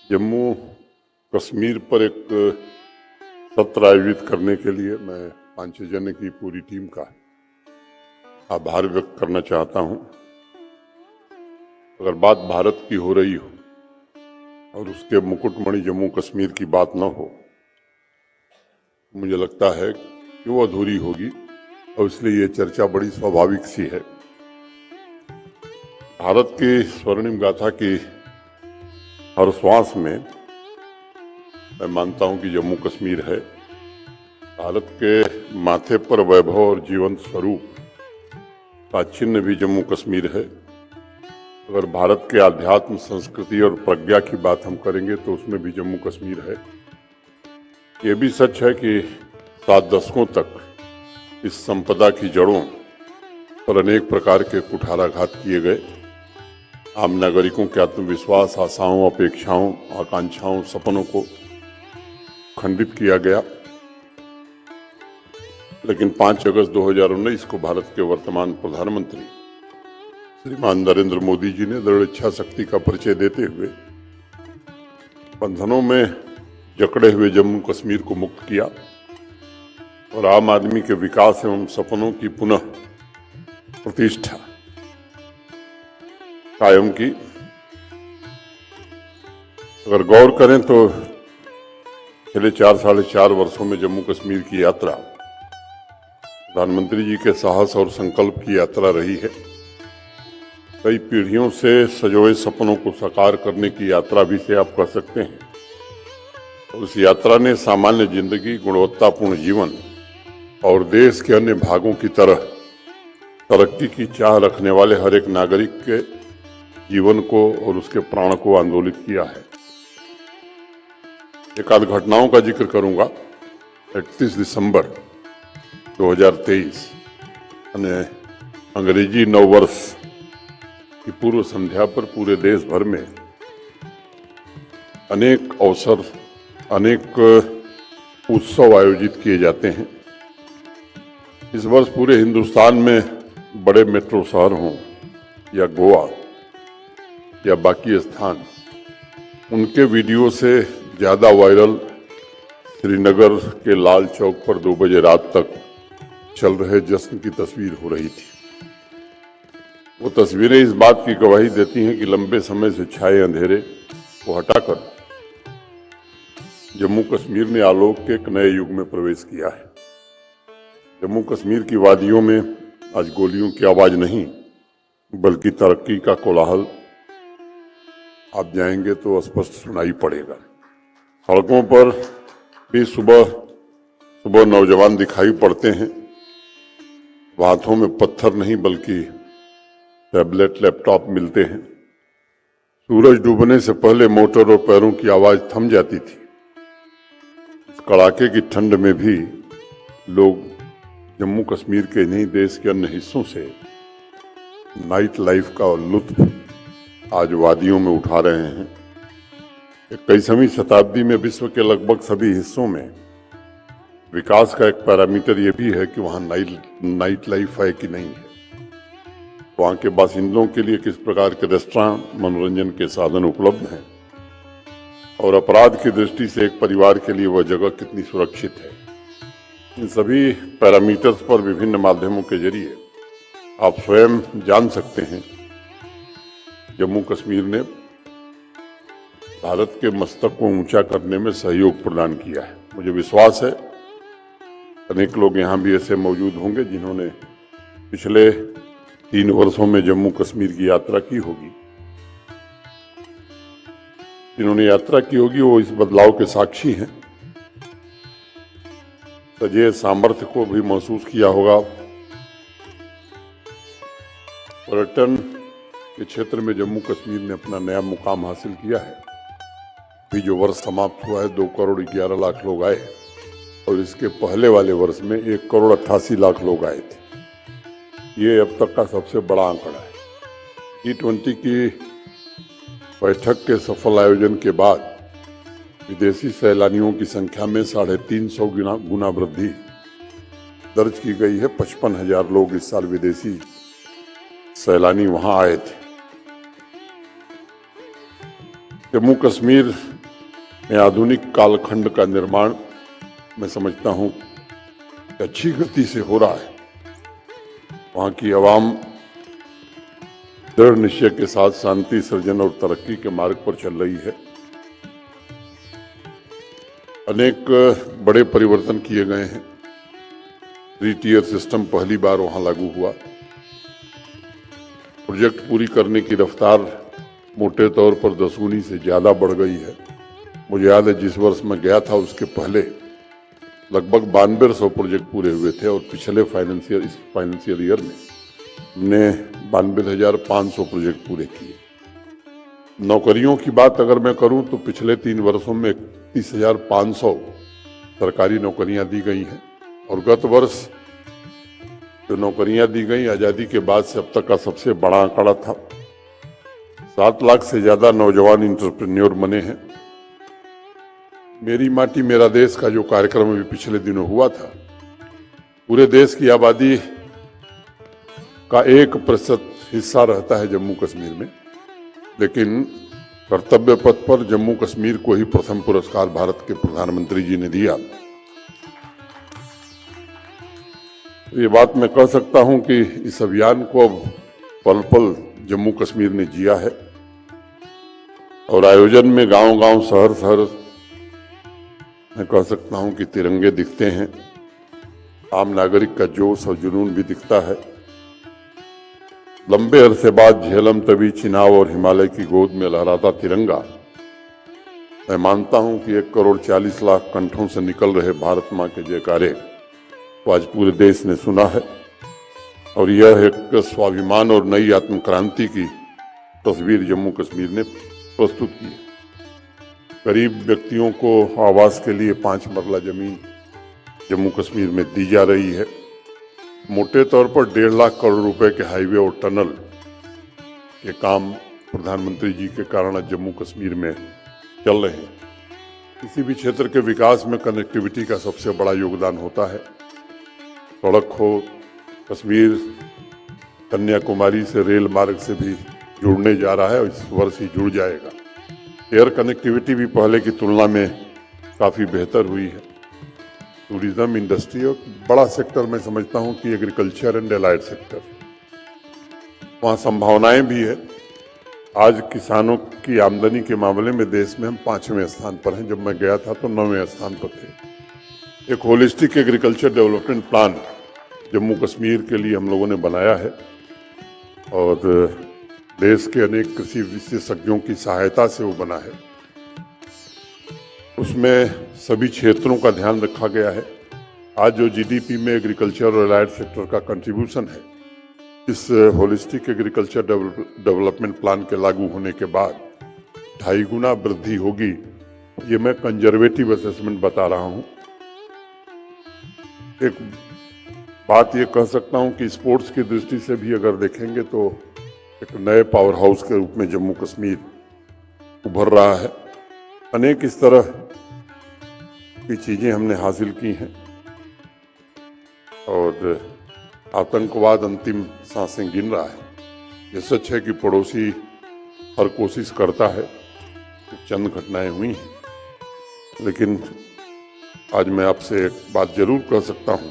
जम्मू कश्मीर पर एक सत्र आयोजित करने के लिए मैं 5-6 जने की पूरी टीम का आभार व्यक्त करना चाहता हूं। अगर बात भारत की हो रही हो और उसके मुकुटमणि जम्मू कश्मीर की बात न हो, मुझे लगता है कि वो अधूरी होगी और इसलिए ये चर्चा बड़ी स्वाभाविक सी है। भारत की स्वर्णिम गाथा की हर श्वास में मैं मानता हूं कि जम्मू कश्मीर है। भारत के माथे पर वैभव और जीवंत स्वरूप का चिन्ह भी जम्मू कश्मीर है। अगर भारत के आध्यात्म, संस्कृति और प्रज्ञा की बात हम करेंगे तो उसमें भी जम्मू कश्मीर है। ये भी सच है कि 7 दशकों तक इस संपदा की जड़ों पर अनेक प्रकार के कुठाराघात किए गए। आम नागरिकों के आत्मविश्वास, आशाओं, अपेक्षाओं, आकांक्षाओं, सपनों को खंडित किया गया। लेकिन 5 अगस्त 2019 को भारत के वर्तमान प्रधानमंत्री श्रीमान नरेंद्र मोदी जी ने दृढ़ इच्छा शक्ति का परिचय देते हुए बंधनों में जकड़े हुए जम्मू कश्मीर को मुक्त किया और आम आदमी के विकास एवं सपनों की पुनः प्रतिष्ठा कायम की। अगर गौर करें तो पिछले 4-4.5 वर्षों में जम्मू कश्मीर की यात्रा प्रधानमंत्री जी के साहस और संकल्प की यात्रा रही है। कई पीढ़ियों से सजोए सपनों को साकार करने की यात्रा भी से आप कह सकते हैं। और उस यात्रा ने सामान्य जिंदगी, गुणवत्तापूर्ण जीवन और देश के अन्य भागों की तरह तरक्की की चाह रखने वाले हर एक नागरिक के जीवन को और उसके प्राण को आंदोलित किया है। एक आध घटनाओं का जिक्र करूंगा। 31 दिसंबर 2023 यानी अंग्रेजी नववर्ष की पूर्व संध्या पर पूरे देश भर में अनेक अवसर, अनेक उत्सव आयोजित किए जाते हैं। इस वर्ष पूरे हिंदुस्तान में बड़े मेट्रो शहर हों या गोवा या बाकी स्थान, उनके वीडियो से ज़्यादा वायरल श्रीनगर के लाल चौक पर 2 बजे रात तक चल रहे जश्न की तस्वीर हो रही थी। वो तस्वीरें इस बात की गवाही देती हैं कि लंबे समय से छाए अंधेरे को हटाकर जम्मू कश्मीर ने आलोक के एक नए युग में प्रवेश किया है। जम्मू कश्मीर की वादियों में आज गोलियों की आवाज नहीं बल्कि तरक्की का कोलाहल आप जाएंगे तो स्पष्ट सुनाई पड़ेगा। सड़कों पर भी सुबह सुबह नौजवान दिखाई पड़ते हैं। हाथों में पत्थर नहीं बल्कि टैबलेट, लैपटॉप मिलते हैं। सूरज डूबने से पहले मोटर और पैरों की आवाज थम जाती थी। इस कड़ाके की ठंड में भी लोग जम्मू कश्मीर के नहीं देश के अन्य हिस्सों से नाइट लाइफ का लुत्फ आज वादियों में उठा रहे हैं। 21वीं शताब्दी में विश्व के लगभग सभी हिस्सों में विकास का एक पैरामीटर ये भी है कि वहाँ नाइट लाइफ है कि नहीं है। वहाँ के बासिंदों के लिए किस प्रकार के रेस्टोरेंट, मनोरंजन के साधन उपलब्ध हैं और अपराध की दृष्टि से एक परिवार के लिए वह जगह कितनी सुरक्षित है। इन सभी पैरामीटर्स पर विभिन्न माध्यमों के जरिए आप स्वयं जान सकते हैं जम्मू कश्मीर ने भारत के मस्तक को ऊंचा करने में सहयोग प्रदान किया है। मुझे विश्वास है अनेक लोग यहाँ भी ऐसे मौजूद होंगे जिन्होंने पिछले 3 वर्षों में जम्मू कश्मीर की यात्रा की होगी। जिन्होंने यात्रा की होगी वो इस बदलाव के साक्षी हैं। सजे सामर्थ्य को भी महसूस किया होगा। पर्यटन के क्षेत्र में जम्मू कश्मीर ने अपना नया मुकाम हासिल किया है। अभी जो वर्ष समाप्त हुआ है 2 करोड़ 11 लाख लोग आए और इसके पहले वाले वर्ष में 1 करोड़ 88 लाख लोग आए थे। ये अब तक का सबसे बड़ा आंकड़ा है। G20 की बैठक के सफल आयोजन के बाद विदेशी सैलानियों की संख्या में 350 गुना वृद्धि दर्ज की गई है। 55,000 लोग इस साल विदेशी सैलानी वहां आए थे। जम्मू कश्मीर में आधुनिक कालखंड का निर्माण मैं समझता हूँ अच्छी गति से हो रहा है। वहाँ की आवाम दृढ़ निश्चय के साथ शांति सृजन और तरक्की के मार्ग पर चल रही है। अनेक बड़े परिवर्तन किए गए हैं। 3 टियर सिस्टम पहली बार वहां लागू हुआ। प्रोजेक्ट पूरी करने की रफ्तार मोटे तौर पर 10 गुनी से ज्यादा बढ़ गई है। मुझे याद है जिस वर्ष मैं गया था उसके पहले लगभग 9200 प्रोजेक्ट पूरे हुए थे और पिछले इस फाइनेंशियल ईयर में हमने 92,500 प्रोजेक्ट पूरे किए। नौकरियों की बात अगर मैं करूं तो पिछले 3 वर्षों में 31,500 सरकारी नौकरियां दी गई हैं और गत वर्ष जो नौकरियां दी गई आजादी के बाद से अब तक का सबसे बड़ा आंकड़ा था। 7 लाख से ज्यादा नौजवान इंटरप्रेन्योर बने हैं। मेरी माटी मेरा देश का जो कार्यक्रम अभी पिछले दिनों हुआ था, पूरे देश की आबादी का 1% हिस्सा रहता है जम्मू कश्मीर में, लेकिन कर्तव्य पथ पर जम्मू कश्मीर को ही प्रथम पुरस्कार भारत के प्रधानमंत्री जी ने दिया। ये बात मैं कह सकता हूं कि इस अभियान को अब पल पल जम्मू कश्मीर ने जिया है और आयोजन में गांव-गांव, शहर-शहर मैं कह सकता हूं कि तिरंगे दिखते हैं। आम नागरिक का जोश और जुनून भी दिखता है। लंबे अरसे बाद झेलम तवी, चिनाब और हिमालय की गोद में लहराता तिरंगा, मैं मानता हूं कि 1,40,00,000 कंठों से निकल रहे भारत मां के जयकारे तो आज पूरे देश ने सुना है और यह एक स्वाभिमान और नई आत्मक्रांति की तस्वीर जम्मू कश्मीर ने प्रस्तुत की है। गरीब व्यक्तियों को आवास के लिए 5 मरला जमीन जम्मू कश्मीर में दी जा रही है। मोटे तौर पर 1.5 लाख करोड़ रुपए के हाईवे और टनल के काम प्रधानमंत्री जी के कारण आज जम्मू कश्मीर में चल रहे हैं। किसी भी क्षेत्र के विकास में कनेक्टिविटी का सबसे बड़ा योगदान होता है। सड़क हो, कश्मीर कन्याकुमारी से रेल मार्ग से भी जुड़ने जा रहा है और इस वर्ष ही जुड़ जाएगा। एयर कनेक्टिविटी भी पहले की तुलना में काफ़ी बेहतर हुई है। टूरिज्म इंडस्ट्री और बड़ा सेक्टर मैं समझता हूं कि एग्रीकल्चर एंड एलाइड सेक्टर, वहाँ संभावनाएं भी है। आज किसानों की आमदनी के मामले में देश में हम 5वें स्थान पर हैं। जब मैं गया था तो 9वें स्थान पर थे। एक holistic agriculture development plan Jammu Kashmir के लिए हम लोगों ने बनाया है और देश के अनेक कृषि विशेषज्ञों की सहायता से वो बना है। उसमें सभी क्षेत्रों का ध्यान रखा गया है। आज जो जीडीपी में एग्रीकल्चर और एलाइड सेक्टर का कंट्रीब्यूशन है, इस होलिस्टिक एग्रीकल्चर डेवलपमेंट प्लान के लागू होने के बाद 2.5 गुना वृद्धि होगी। ये मैं कंजर्वेटिव असेसमेंट बता रहा हूँ। एक बात ये कह सकता हूँ कि स्पोर्ट्स की दृष्टि से भी अगर देखेंगे तो एक नए पावर हाउस के रूप में जम्मू कश्मीर उभर रहा है। अनेक इस तरह की चीजें हमने हासिल की हैं और आतंकवाद अंतिम सांसें गिन रहा है। ये सच है कि पड़ोसी हर कोशिश करता है। चंद घटनाएं हुई हैं, लेकिन आज मैं आपसे एक बात जरूर कह सकता हूं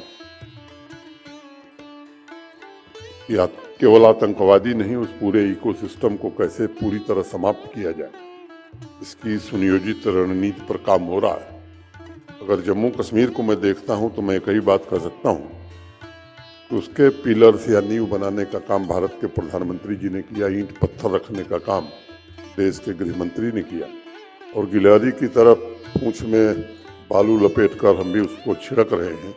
कि केवल आतंकवादी नहीं, उस पूरे इकोसिस्टम को कैसे पूरी तरह समाप्त किया जाए, इसकी सुनियोजित रणनीति पर काम हो रहा है। अगर जम्मू कश्मीर को मैं देखता हूं तो मैं कई बात कर सकता हूं कि उसके पिलर्स या नींव बनाने का काम भारत के प्रधानमंत्री जी ने किया। ईंट पत्थर रखने का काम देश के गृह मंत्री ने किया और गिलहरी की तरफ पूंछ में बालू लपेटकर हम भी उसको छिड़क रहे हैं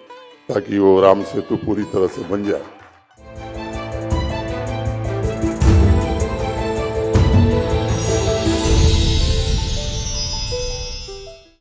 ताकि वो राम सेतु पूरी तरह से बन जाए।